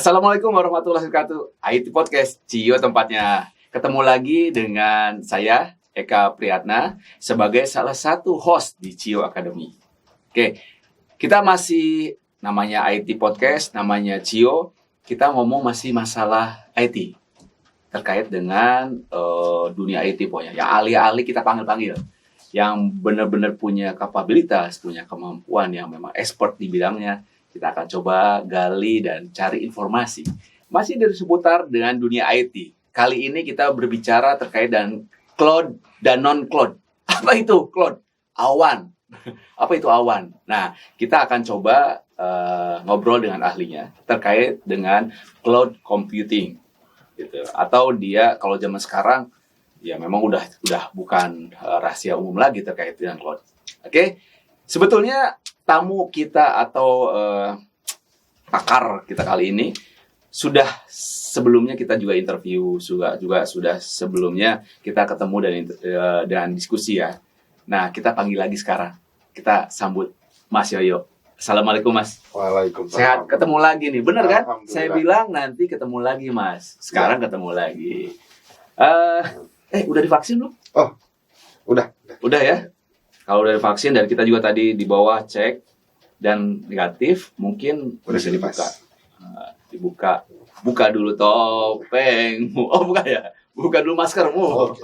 Assalamualaikum warahmatullahi wabarakatuh. IT Podcast, Cio tempatnya. Ketemu lagi dengan saya, Eka Priyatna, sebagai salah satu host di Cio Academy. Oke, kita masih namanya IT Podcast, namanya Cio. Kita ngomong masih masalah IT. Terkait dengan dunia IT pokoknya. Yang ahli-ahli kita panggil-panggil. Yang benar-benar punya kapabilitas, punya kemampuan, yang memang expert di bidangnya. Kita akan coba gali dan cari informasi. Masih dari seputar dengan dunia IT. Kali ini kita berbicara terkait dengan cloud dan non-cloud. Apa itu cloud? Awan. Apa itu awan? Nah, kita akan coba ngobrol dengan ahlinya terkait dengan cloud computing. Gitu. Atau dia kalau zaman sekarang, ya memang udah bukan rahasia umum lagi terkait dengan cloud. Oke? Sebetulnya tamu kita atau pakar kita kali ini sudah sebelumnya kita juga interview, juga sudah sebelumnya kita ketemu dan diskusi ya. Nah, kita panggil lagi sekarang. Kita sambut Mas Yoyo. Assalamualaikum Mas. Waalaikumsalam. Sehat, ketemu lagi nih, bener kan? Saya bilang nanti ketemu lagi Mas. Sekarang ketemu lagi. Udah divaksin belum? Oh, udah. Udah ya? Kalau udah divaksin dan kita juga tadi di bawah cek dan negatif, mungkin udah bisa dibuka. Buka dulu topeng. Oh, buka ya? Buka dulu maskermu.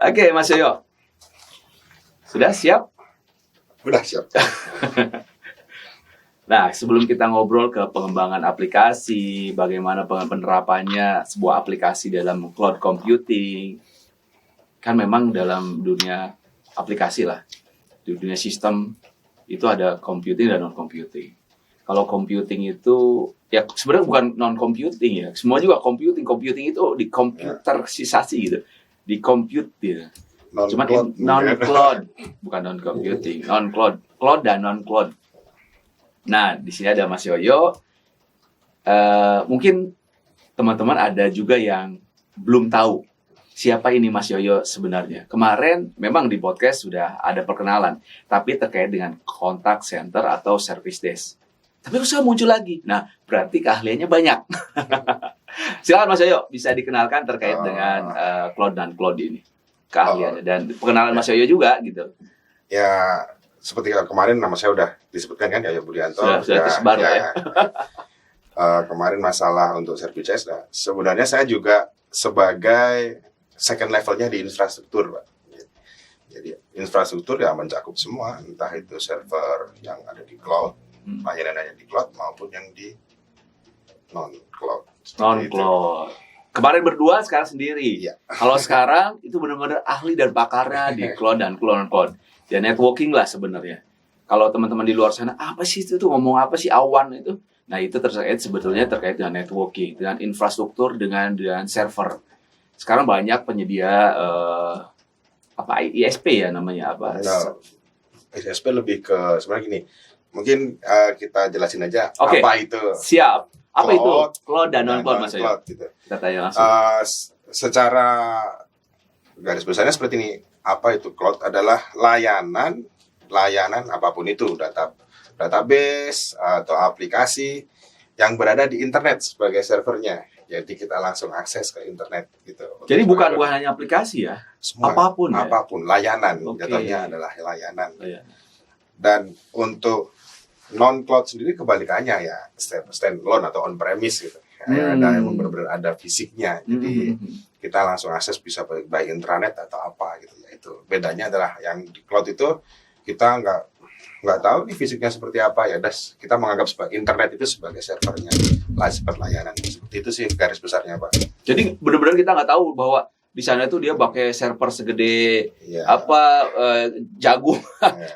Okay. Oke, Mas Yoyo. Sudah siap? Udah siap. Nah, sebelum kita ngobrol ke pengembangan aplikasi, bagaimana penerapannya sebuah aplikasi dalam cloud computing, kan memang dalam dunia aplikasi lah, di dunia sistem itu ada computing dan non-computing. Kalau computing itu, ya sebenarnya bukan non-computing ya, semua juga computing. Computing itu di komputerisasi gitu, di compute gitu. Cuman non-cloud, bukan non-computing, non-cloud, cloud dan non-cloud. Nah, di sini ada Mas Yoyo. Mungkin teman-teman ada juga yang belum tahu siapa ini Mas Yoyo sebenarnya. Kemarin memang di podcast sudah ada perkenalan, tapi terkait dengan contact center atau service desk. Tapi usaha muncul lagi. Nah, berarti keahliannya banyak. Silakan Mas Yoyo, bisa dikenalkan terkait dengan cloud dan cloud ini. Keahliannya dan perkenalan Mas Yoyo juga gitu. Ya, seperti kemarin nama saya udah disebutkan kan, Yoyo Budianto. Sudah tersebar ya. Kemarin masalah untuk service desk. Nah, sebenarnya saya juga sebagai second levelnya di infrastruktur, Pak. Jadi infrastruktur ya mencakup semua, entah itu server yang ada di cloud, layanannya di cloud maupun yang di non-cloud. Non-cloud. Kemarin berdua, sekarang sendiri. Iya. Kalau sekarang itu benar-benar ahli dan pakarnya di cloud dan non-cloud. Ya networking lah sebenarnya. Kalau teman-teman di luar sana, apa sih itu tuh ngomong apa sih awan itu? Nah itu sebetulnya terkait dengan networking, dengan infrastruktur, dengan server. Sekarang banyak penyedia ISP ya namanya apa? Nah, ISP lebih ke sebenarnya gini. Mungkin kita jelasin aja Apa itu. Siap. Apa cloud, itu cloud dan non-cloud Mas Yoyo? Gitu. Kita tanya langsung. Secara garis besarnya seperti ini. Apa itu cloud? Adalah layanan apapun itu, database atau aplikasi yang berada di internet sebagai servernya. Jadi kita langsung akses ke internet gitu. Jadi bukan hanya aplikasi ya? Semua, apapun layanan. Okay. Jatuhnya adalah layanan. Oh, iya. Dan untuk non-cloud sendiri kebalikannya ya, stand-alone atau on-premise gitu. Ada yang benar-benar ada fisiknya. Jadi kita langsung akses bisa by intranet atau apa gitu ya. Itu bedanya adalah yang di cloud itu kita nggak tahu nih fisiknya seperti apa ya. Kita menganggap sebagai internet itu sebagai servernya, seperti layanan. Seperti itu sih garis besarnya, Pak. Jadi benar-benar kita nggak tahu bahwa di sana tuh dia pakai server segede jagung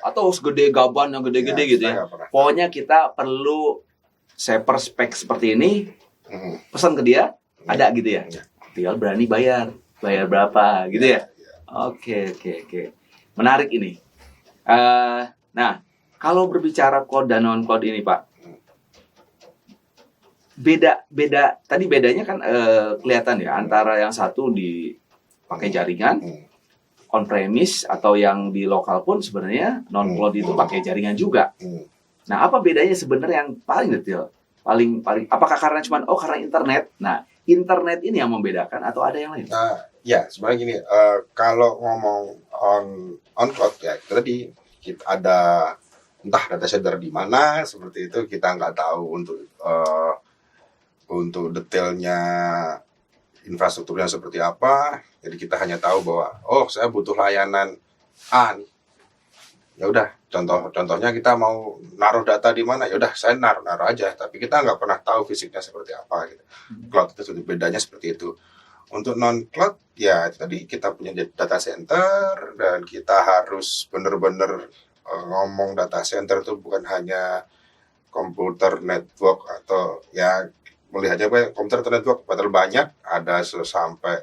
atau segede gaban yang gede-gede gitu ya. Pokoknya kita perlu server spek seperti ini, pesan ke dia, ada gitu ya. Tinggal berani bayar berapa gitu ya. Oke. Menarik ini. Nah, kalau berbicara cloud dan non-cloud ini Pak, beda tadi bedanya kan kelihatan ya antara yang satu dipakai jaringan on-premise atau yang di lokal pun sebenarnya non-cloud itu pakai jaringan juga. Nah, apa bedanya sebenarnya yang paling detail paling apakah karena karena internet? Nah, internet ini yang membedakan atau ada yang lain? Ya sebenarnya gini, kalau ngomong on cloud ya itu tadi kita ada entah data center di mana seperti itu, kita nggak tahu untuk detailnya infrastrukturnya seperti apa. Jadi kita hanya tahu bahwa saya butuh layanan A nih. Ya udah, contohnya kita mau naruh data di mana, ya udah saya naruh aja, tapi kita nggak pernah tahu fisiknya seperti apa gitu. Cloud itu bedanya seperti itu. Untuk non cloud ya tadi kita punya data center dan kita harus benar-benar ngomong data center itu bukan hanya komputer network atau ya melihatnya komputer atau network padahal banyak, ada sampai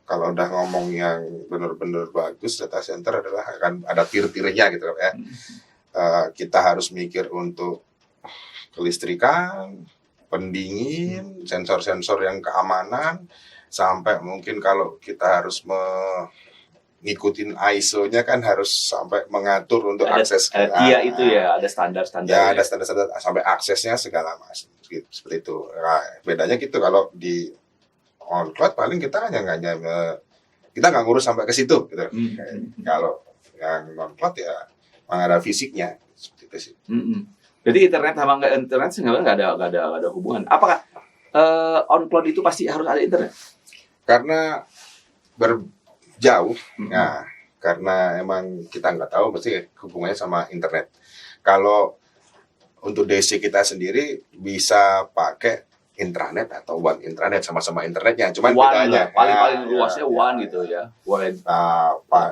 kalau udah ngomong yang benar-benar bagus data center adalah akan ada tier-tiernya gitu ya. Kita harus mikir untuk kelistrikan, pendingin, sensor-sensor yang keamanan, sampai mungkin kalau kita harus ngikutin ISO-nya kan harus sampai mengatur untuk akses ke itu ya ada standar-standar. Ya, ada standar-standar sampai aksesnya segala macam seperti itu. Nah, bedanya gitu kalau di on cloud paling kita hanya kita nggak ngurus sampai ke situ gitu. Kalau yang non cloud ya memang ada fisiknya seperti itu sih. Jadi internet sama nggak internet sebenarnya nggak ada hubungan. Apakah on cloud itu pasti harus ada internet? Karena berjauh, nah karena emang kita nggak tahu pasti hubungannya sama internet. Kalau untuk DC kita sendiri bisa pakai intranet atau one intranet, sama-sama internetnya, cuman bedanya paling luasnya one gitu ya.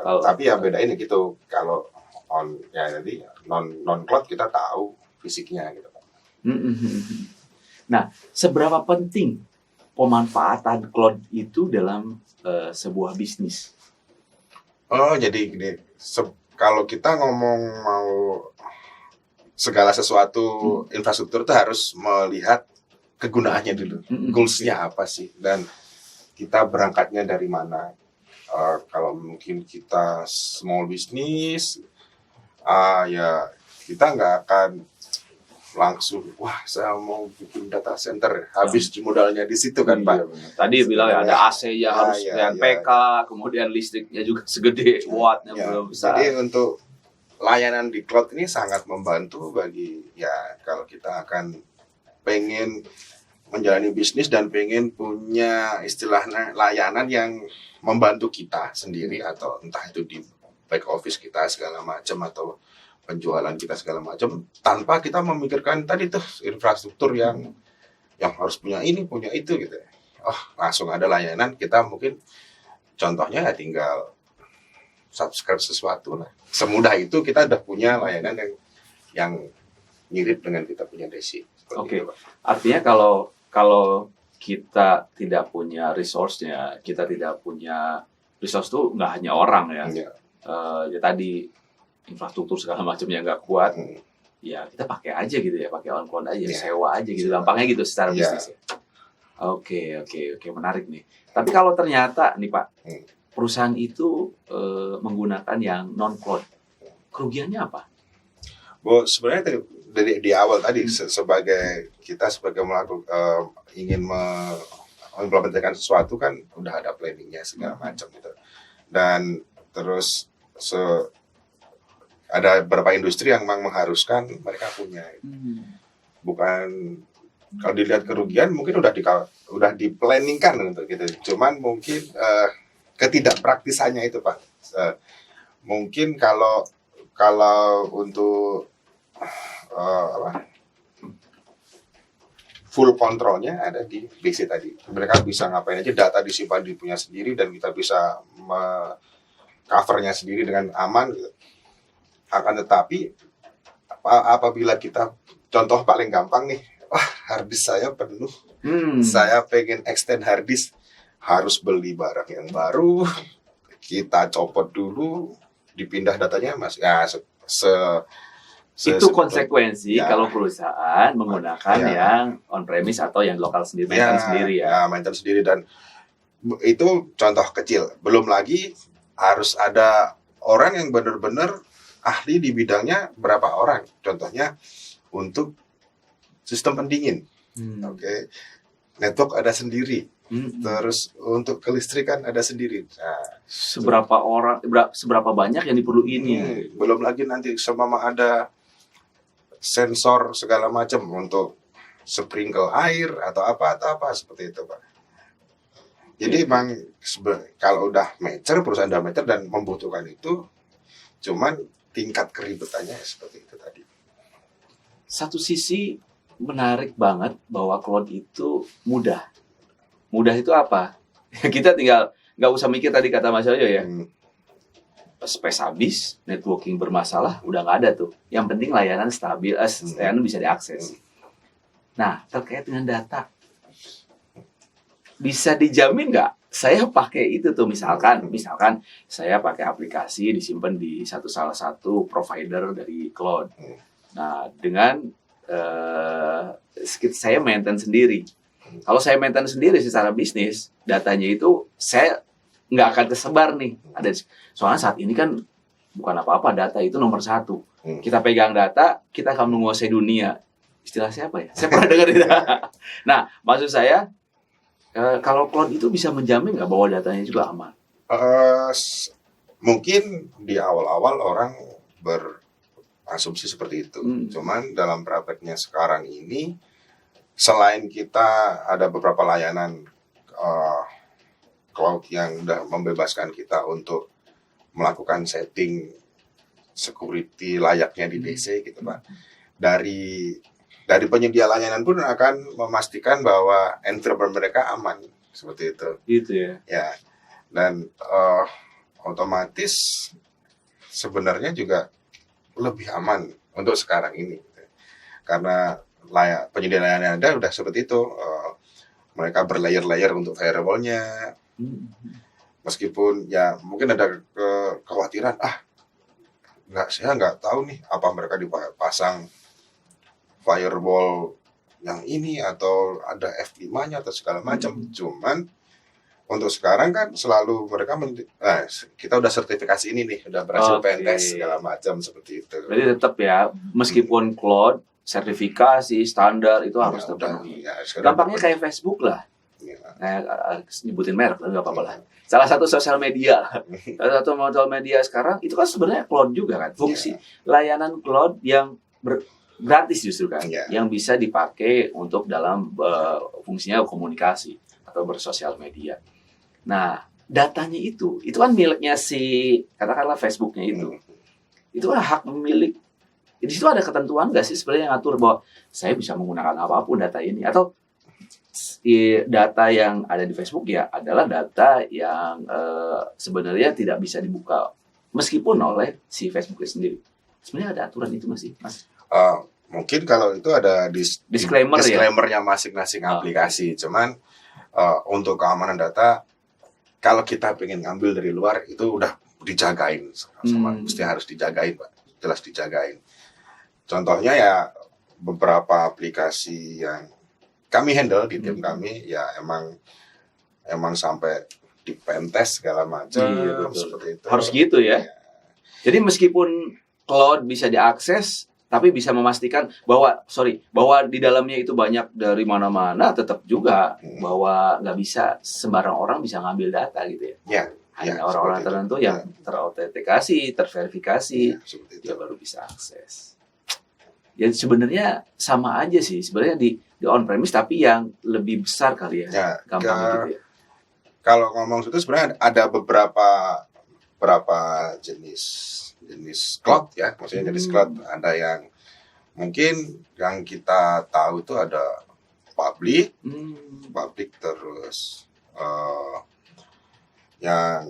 Tapi ya bedain gitu. Kalau jadi non cloud kita tahu fisiknya gitu. Nah, seberapa penting pemanfaatan cloud itu dalam sebuah bisnis? Jadi gini, kalau kita ngomong mau segala sesuatu infrastruktur itu harus melihat kegunaannya dulu, goals-nya apa sih, dan kita berangkatnya dari mana. Kalau mungkin kita small business, ya kita nggak akan langsung saya mau bikin data center, habis modalnya di situ kan Pak. Tadi bilang ada AC-nya harus PK, kemudian listriknya juga segede wattnya belum besar. Jadi untuk layanan di cloud ini sangat membantu bagi kalau kita akan pengen menjalani bisnis dan pengen punya istilahnya layanan yang membantu kita sendiri, atau entah itu di back office kita segala macam atau penjualan kita segala macam, tanpa kita memikirkan tadi tuh infrastruktur yang harus punya ini punya itu gitu. Langsung ada layanan, kita mungkin contohnya tinggal subscribe sesuatu lah. Semudah itu kita udah punya layanan yang mirip dengan kita punya DC. Oke. Artinya kalau kita tidak punya resource-nya, kita tidak punya resource itu nggak hanya orang ya. Ya tadi infrastruktur segala macamnya nggak kuat, ya kita pakai aja gitu ya, pakai on cloud aja, sewa aja gitu, gampangnya gitu secara bisnis ya. Oke, menarik nih. Tapi kalau ternyata nih Pak, perusahaan itu menggunakan yang non cloud, kerugiannya apa? Sebenarnya dari di awal tadi sebagai ingin mengimplementasikan sesuatu kan udah ada planningnya segala macam gitu, dan terus ada beberapa industri yang memang mengharuskan mereka punya. Bukan kalau dilihat kerugian mungkin udah diplanningkan untuk gitu. Cuman mungkin ketidakpraktisannya itu Pak. Mungkin kalau untuk full kontrolnya ada di BC tadi. Mereka bisa ngapain aja, data disimpan di punya sendiri dan kita bisa covernya sendiri dengan aman gitu. Akan tetapi apabila kita, contoh paling gampang nih, hard disk saya penuh, saya pengen extend hard disk, harus beli barang yang baru, kita copot dulu, dipindah datanya itu konsekuensi kalau perusahaan menggunakan yang on premise atau yang lokal sendiri, maintenance sendiri, dan itu contoh kecil. Belum lagi harus ada orang yang benar-benar ahli di bidangnya, berapa orang, contohnya untuk sistem pendingin. Oke. Network ada sendiri. Hmm. Terus untuk kelistrikan ada sendiri. Nah, Seberapa banyak yang diperluinnya. belum lagi nanti seumpama ada sensor segala macam untuk sprinkle air atau apa seperti itu, Pak. Jadi memang kalau udah mature, perusahaan udah mature dan membutuhkan itu, cuman tingkat keribetannya seperti itu tadi. Satu sisi menarik banget bahwa cloud itu mudah. Mudah itu apa? Kita tinggal nggak usah mikir tadi kata Mas Yoyo ya. Space habis, networking bermasalah, udah nggak ada tuh. Yang penting layanan stabil, layanan bisa diakses. Nah, terkait dengan data, bisa dijamin nggak? Saya pakai itu tuh misalkan saya pakai aplikasi disimpan di salah satu provider dari cloud. Nah, dengan saya maintain sendiri. Kalau saya maintain sendiri secara bisnis, datanya itu saya nggak akan tersebar nih. Soalnya saat ini kan bukan apa-apa, data itu nomor satu. Kita pegang data, kita akan menguasai dunia. Istilah siapa ya? Saya pernah dengar itu. Nah, maksud saya, kalau cloud itu bisa menjamin nggak bahwa datanya juga aman? Mungkin di awal-awal orang berasumsi seperti itu. Cuman dalam prakteknya sekarang ini, selain kita ada beberapa layanan cloud yang udah membebaskan kita untuk melakukan setting security layaknya di DC gitu, Pak. Dari penyedia layanan pun akan memastikan bahwa environment mereka aman seperti itu. Gitu ya. Ya. Dan otomatis sebenarnya juga lebih aman untuk sekarang ini. Karena penyedia layanan ada udah seperti itu. Mereka berlayer-layer untuk firewall-nya. Meskipun ya mungkin ada kekhawatiran, saya nggak tahu nih apa mereka dipasang firewall yang ini atau ada F5-nya atau segala macam. Cuman untuk sekarang kan selalu mereka kita udah sertifikasi ini nih, udah berhasil PNS segala macam seperti itu. Jadi tetap ya, meskipun cloud sertifikasi standar itu harus terpenuhi. Gampangnya kayak Facebook lah. Nyebutin merek nggak apa-apa lah. Salah satu sosial media sekarang itu kan sebenarnya cloud juga kan. Fungsi layanan cloud yang gratis justru kan, yang bisa dipakai untuk dalam fungsinya komunikasi atau bersosial media. Nah, datanya itu kan miliknya si katakanlah Facebooknya itu. Itu kan hak milik. Di situ ada ketentuan nggak sih sebenarnya yang ngatur bahwa saya bisa menggunakan apapun data ini, atau data yang ada di Facebook ya adalah data yang sebenarnya tidak bisa dibuka meskipun oleh si Facebooknya sendiri. Sebenarnya ada aturan itu masih, Mas? Mungkin kalau itu ada disclaimer-nya ya? Masing-masing aplikasi. Cuman untuk keamanan data, kalau kita pengen ngambil dari luar itu udah dijagain sama mesti harus dijagain, Pak. Jelas dijagain. Contohnya ya beberapa aplikasi yang kami handle di tim kami ya emang sampai di pentest segala macam seperti itu. Harus gitu ya. Jadi meskipun cloud bisa diakses, tapi bisa memastikan bahwa di dalamnya itu banyak dari mana-mana, tetap juga bahwa nggak bisa sembarang orang bisa ngambil data gitu ya. Hanya orang-orang tertentu yang terautentikasi, terverifikasi, dia baru bisa akses. Ya sebenarnya sama aja sih, sebenarnya di on-premise tapi yang lebih besar kali ya, gampang gitu ya. Kalau ngomong itu sebenarnya ada beberapa jenis cloud ya, maksudnya jenis cloud. Ada yang mungkin yang kita tahu itu ada public terus yang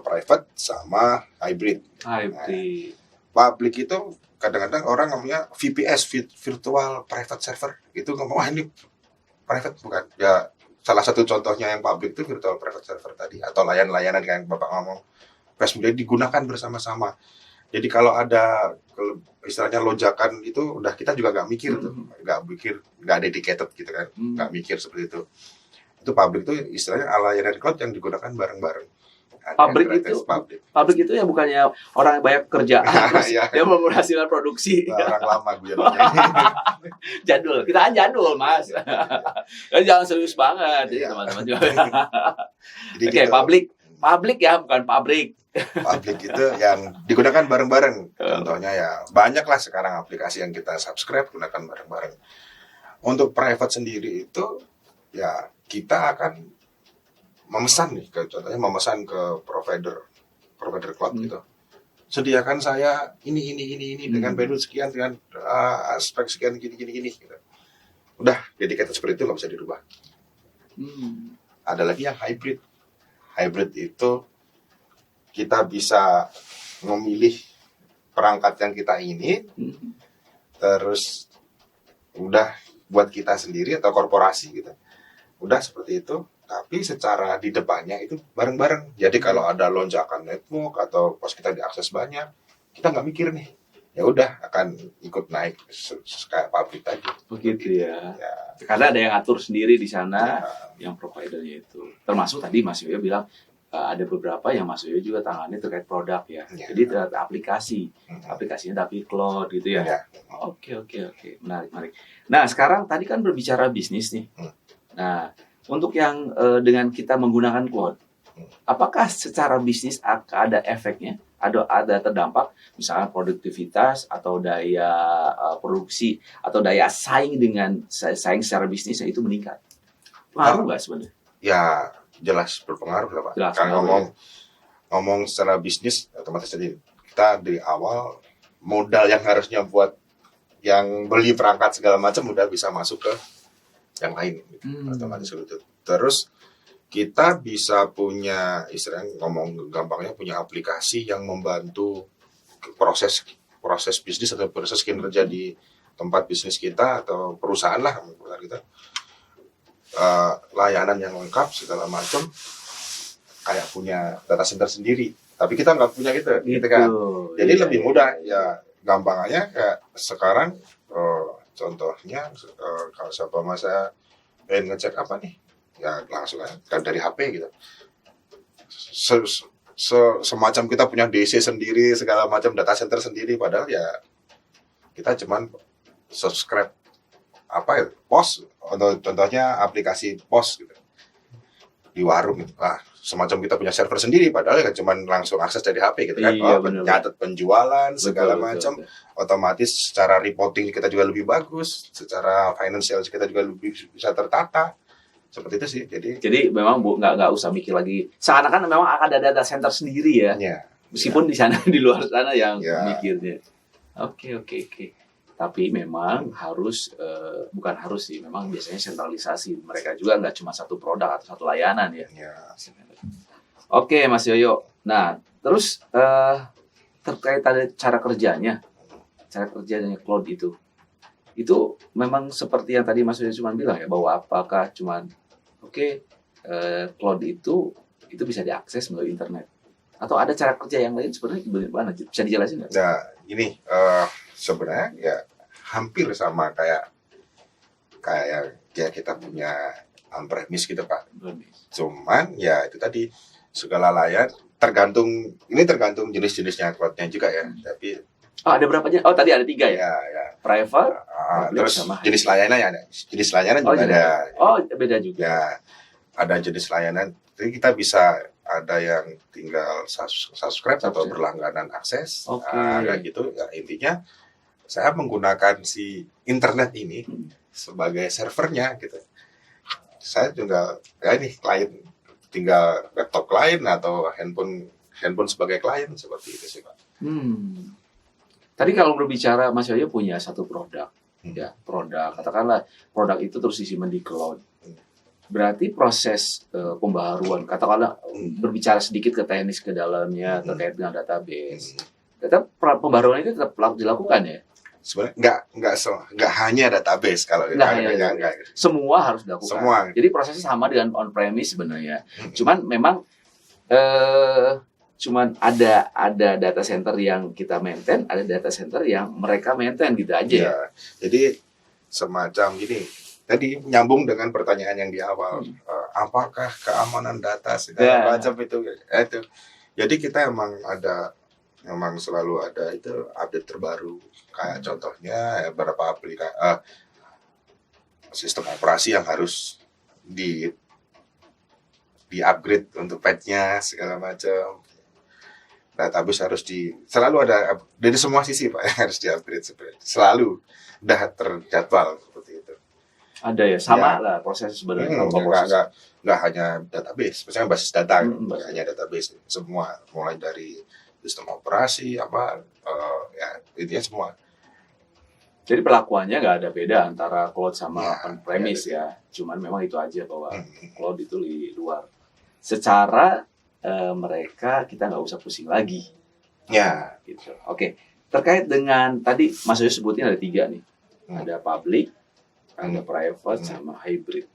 private sama hybrid. Public itu kadang-kadang orang ngomongnya VPS, virtual private server, itu ngomong ini private bukan ya. Salah satu contohnya yang public itu virtual private server tadi, atau layanan yang Bapak ngomong Facebook digunakan bersama-sama. Jadi kalau ada istilahnya lonjakan itu udah kita juga nggak mikir tuh, nggak dedicated gitu kan, nggak mikir seperti itu. Itu public itu istilahnya layanan cloud yang digunakan bareng-bareng. Pabrik yang gratis, itu pabrik. itu ya bukannya orang yang banyak kerjaan terus Iya. dia mau menghasilkan produksi. Orang lama gue jadinya. Jadul. Kita kan jadul, Mas. Jadi jangan serius banget jadi Iya. teman-teman juga. Jadi Oke, gitu. publik ya, bukan pabrik. Public itu yang digunakan bareng-bareng. Contohnya ya banyak lah sekarang aplikasi yang kita subscribe gunakan bareng-bareng. Untuk private sendiri itu ya kita akan memesan nih, contohnya memesan ke provider cloud gitu. Sediakan saya ini dengan bandwidth sekian dengan aspek sekian gini gitu. Udah dedicated seperti itu nggak bisa dirubah. Ada lagi yang hybrid. Hybrid itu kita bisa memilih perangkat yang kita ingin, terus udah buat kita sendiri atau korporasi gitu. Udah seperti itu, tapi secara di depannya itu bareng-bareng. Jadi kalau ada lonjakan network atau pas kita diakses banyak, kita nggak mikir nih. Ya udah akan ikut naik kayak pabrik tadi. Begitu ya. Karena ada yang atur sendiri di sana, yang providernya itu. Termasuk tadi Mas Yoyo bilang ada beberapa yang Mas Yoyo juga tangani terkait produk ya. Jadi terkait aplikasinya tapi cloud gitu ya. Oke. Menarik. Nah sekarang tadi kan berbicara bisnis nih. Nah untuk yang dengan kita menggunakan cloud, apakah secara bisnis ada efeknya? Ada terdampak, misalnya produktivitas atau daya produksi atau daya saing secara bisnisnya itu meningkat? Pengaruh nggak sebenarnya? Ya jelas berpengaruh lah Pak. Kalau ngomong secara bisnis, otomatis tadi kita dari awal modal yang harusnya buat yang beli perangkat segala macam udah bisa masuk ke yang lain, gitu. Otomatis itu. Terus kita bisa punya istilahnya ngomong gampangnya punya aplikasi yang membantu proses bisnis atau proses kinerja di tempat bisnis kita atau perusahaan lah kita layanan yang lengkap segala macam kayak punya data center sendiri tapi kita nggak punya gitu kan jadi lebih mudah ya gampangnya kayak sekarang contohnya kalau siapa masa pengen ngecek apa nih ya langsung kan dari HP gitu. Semacam kita punya DC sendiri segala macam data center sendiri padahal ya kita cuman subscribe pos atau contohnya aplikasi pos gitu di warung gitu. Semacam kita punya server sendiri padahal ya cuman langsung akses dari HP gitu kan. Nyatet penjualan segala macam otomatis secara reporting kita juga lebih bagus, secara financial kita juga lebih bisa tertata. Seperti itu sih. Jadi memang nggak usah mikir lagi. Seakan-akan memang akan ada data center sendiri ya. Meskipun di sana di luar sana yang mikirnya. Oke. Tapi memang harus bukan harus sih. Memang biasanya sentralisasi. Mereka juga nggak cuma satu produk atau satu layanan ya. Oke, Mas Yoyo. Nah, terus terkait ada cara kerjanya cloud itu memang seperti yang tadi Mas Yoyo cuma bilang ya bahwa apakah cuma cloud itu bisa diakses melalui internet atau ada cara kerja yang lain sebenarnya gimana? Bisa dijelasin nggak? Nah, ini sebenarnya ya hampir sama kayak kita punya on-premise gitu Pak. Cuman ya itu tadi segala layar tergantung jenis-jenisnya cloud-nya juga ya. Tapi ada berapa aja? Oh tadi ada 3 ya? Ya. Private, terus jenis layanannya ada. Jenis layanan juga ada. Oh beda juga. Ya, ada jenis layanan. Jadi kita bisa ada yang tinggal subscribe atau berlangganan akses. Kayak gitu. Ya, intinya saya menggunakan si internet ini sebagai servernya gitu. Saya juga klien, tinggal laptop klien atau handphone sebagai klien seperti itu sih Pak. Tadi kalau berbicara Mas Yoyo punya satu produk, katakanlah produk itu terus disimpan di cloud. Berarti proses pembaharuan, katakanlah berbicara sedikit ke teknis ke dalamnya terkait dengan database. Tetap pembaharuan itu tetap dilakukan ya? Sebenarnya nggak hanya database kalau semua harus dilakukan. Semua. Jadi prosesnya sama dengan on-premise sebenarnya. Cuman memang ada data center yang kita maintain, ada data center yang mereka maintain gitu aja. Ya, jadi semacam gini, tadi nyambung dengan pertanyaan yang di awal, apakah keamanan data segala macam itu. Jadi kita memang selalu ada itu update terbaru. Kayak contohnya beberapa sistem operasi yang harus di upgrade untuk patch-nya segala macam. Database harus selalu ada dari semua sisi Pak yang harus di upgrade selalu udah terjadwal seperti itu. Ada ya, sama lah proses sebenarnya. Nggak hanya database, misalnya basis data, nggak hanya database, semua mulai dari sistem operasi ya intinya semua. Jadi perlakuannya nggak ada beda antara cloud sama on-premise ya. Cuman memang itu aja bahwa cloud itu di luar. Secara mereka kita nggak usah pusing lagi. Ya. Gitu. Oke. Terkait dengan tadi Mas Yoyo sebutin ada 3 nih. Ada public, ada private, sama hybrid.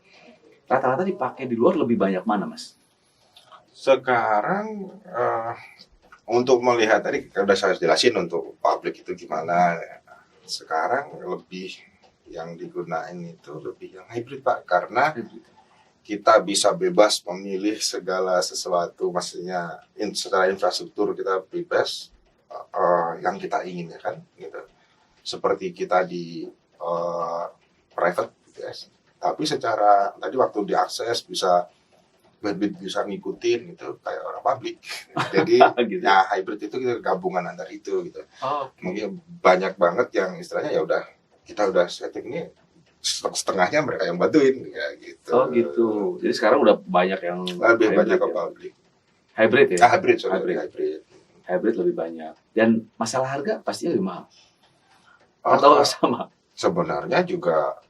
Rata-rata dipakai di luar lebih banyak mana, Mas? Sekarang untuk melihat tadi udah saya jelasin untuk public itu gimana. Sekarang lebih yang digunain itu lebih yang hybrid Pak, karena kita bisa bebas memilih segala sesuatu, maksudnya secara infrastruktur kita bebas yang kita ingin ya kan, gitu. Seperti kita di private gitu ya. Tapi secara tadi waktu diakses bisa ngikutin gitu kayak orang publik. Jadi gitu. ya hybrid itu kita gabungan antara itu gitu. Mungkin banyak banget yang istilahnya ya udah kita udah setting ini setengahnya mereka yang bantuin ya gitu. Oh gitu. Jadi sekarang udah banyak yang lebih banyak ke publik. Hybrid ya? Hybrid. Hybrid lebih banyak. Dan masalah harga pasti lebih mahal. Atau sama? Sebenarnya juga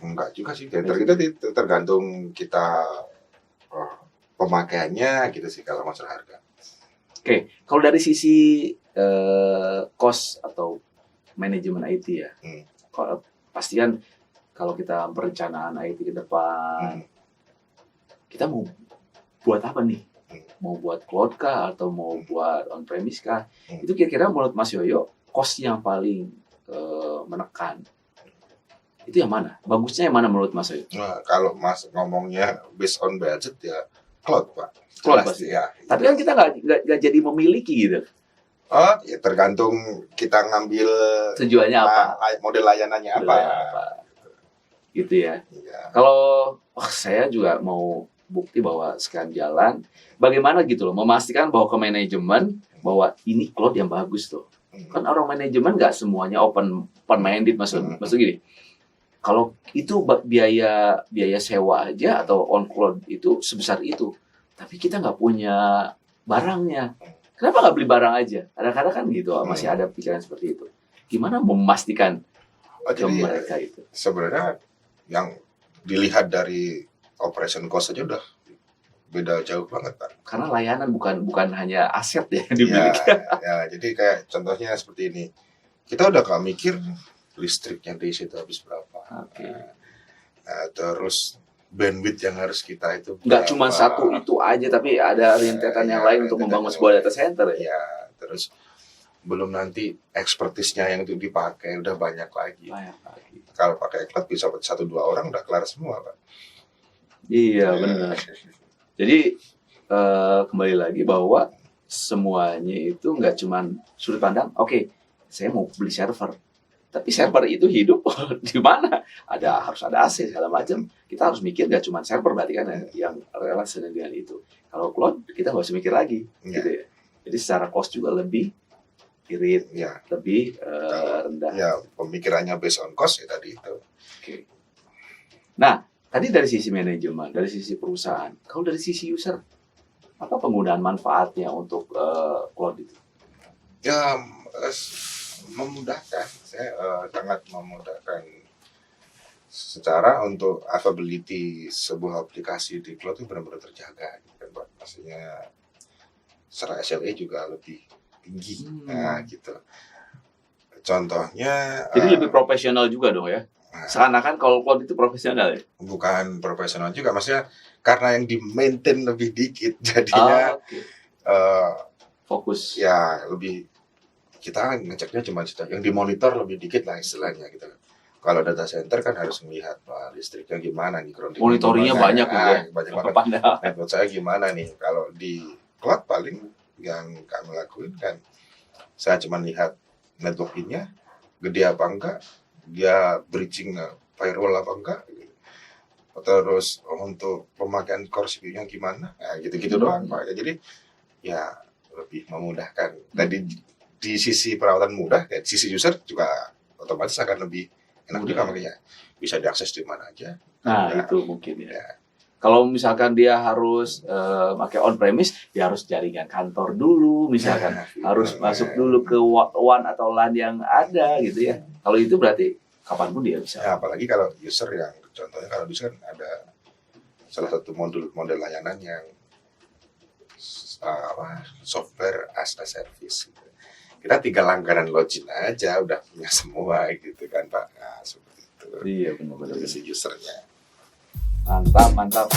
enggak juga sih. Tergantung kita pemakaiannya gitu sih kalau masalah harga. Oke, kalau dari sisi cost atau manajemen IT ya, kalau pasti kan kalau kita perencanaan IT ke depan, kita mau buat apa nih? Mau buat cloud kah atau mau buat on-premise kah? Itu kira-kira menurut Mas Yoyo, cost yang paling menekan itu yang mana? Bagusnya yang mana menurut Mas Yoyo? Nah, kalau Mas ngomongnya based on budget ya cloud Pak. Cloud pasti ya. Tapi kan kita nggak jadi memiliki gitu. Oh, ya tergantung kita ngambil tujuannya apa, model layanannya apa. Gitu ya. Kalau saya juga mau bukti bahwa sekian jalan, bagaimana gitu loh, memastikan bahwa ke manajemen bahwa ini cloud yang bagus tuh. Kan orang manajemen nggak semuanya open minded maksud gini. Kalau itu biaya sewa aja atau on cloud itu sebesar itu, tapi kita nggak punya barangnya. Kenapa nggak beli barang aja? Kadang-kadang kan gitu, masih ada pikiran seperti itu. Gimana memastikan ke mereka itu? Sebenarnya yang dilihat dari operation cost aja udah beda jauh banget Pak. Karena layanan bukan hanya aset ya yang dimiliki. Ya, jadi kayak contohnya seperti ini. Kita udah gak mikir listriknya di situ habis berapa. Terus bandwidth yang harus kita itu nggak cuma satu itu aja, tapi ada rentetan yang lain untuk membangun sebuah data center ya. Terus belum nanti expertise-nya yang itu dipakai udah banyak lagi. Kalau pakai cloud bisa 1-2 orang udah kelar semua Pak. Iya benar. Jadi kembali lagi bahwa semuanya itu nggak cuma sudut pandang. Oke, saya mau beli server, tapi server itu hidup di mana? Harus ada AC segala macam. Kita harus mikir nggak cuma server berarti kan yang relasi dengan itu. Kalau cloud kita nggak usah mikir lagi, gitu ya. Jadi secara cost juga lebih irit, lebih rendah. Ya, pemikirannya based on cost ya tadi itu. Oke. Nah, tadi dari sisi manajemen, dari sisi perusahaan. Kalau dari sisi user, apa penggunaan manfaatnya untuk cloud itu? Ya, memudahkan. Saya sangat memudahkan. Secara untuk availability sebuah aplikasi di cloud itu benar-benar terjaga. Maksudnya secara SLA juga lebih tinggi. Nah, gitu. Contohnya. Jadi lebih profesional juga dong ya? Seakan-akan kalau cloud itu profesional ya? Bukan profesional juga, maksudnya karena yang di-maintain lebih dikit, jadinya fokus. Ya lebih kita ngeceknya cuma yang dimonitor lebih dikit lah istilahnya gitu. Kalau data center kan harus melihat listriknya gimana nih, grounding Monitoringnya gimana, banyak gitu ya. banyak banget. Pandang. Network saya gimana nih? Kalau di cloud paling yang kami lakuin kan, saya cuma lihat networkingnya gede apa enggak, dia bridging firewall apa enggak, gitu. Terus untuk pemakaian core CPU-nya gimana, nah, gitu-gitu doang Pak. Jadi ya lebih memudahkan. Tadi di sisi perawatan mudah, ya, di sisi user juga otomatis akan lebih enak juga, makanya bisa diakses di mana aja. Nah, itu mungkin ya. Kalau misalkan dia harus pakai on premise, dia harus jaringan kantor dulu, misalkan harus masuk dulu ke WAN atau LAN yang ada gitu ya. Kalau itu berarti kapanpun dia bisa. Ya, apalagi kalau user yang contohnya kalau user kan ada salah satu model layanan yang software as a service. Gitu. Kita tinggal langganan login aja udah punya semua gitu kan Pak. Nah, seperti itu. Iya benar-benar si usernya. Mantap.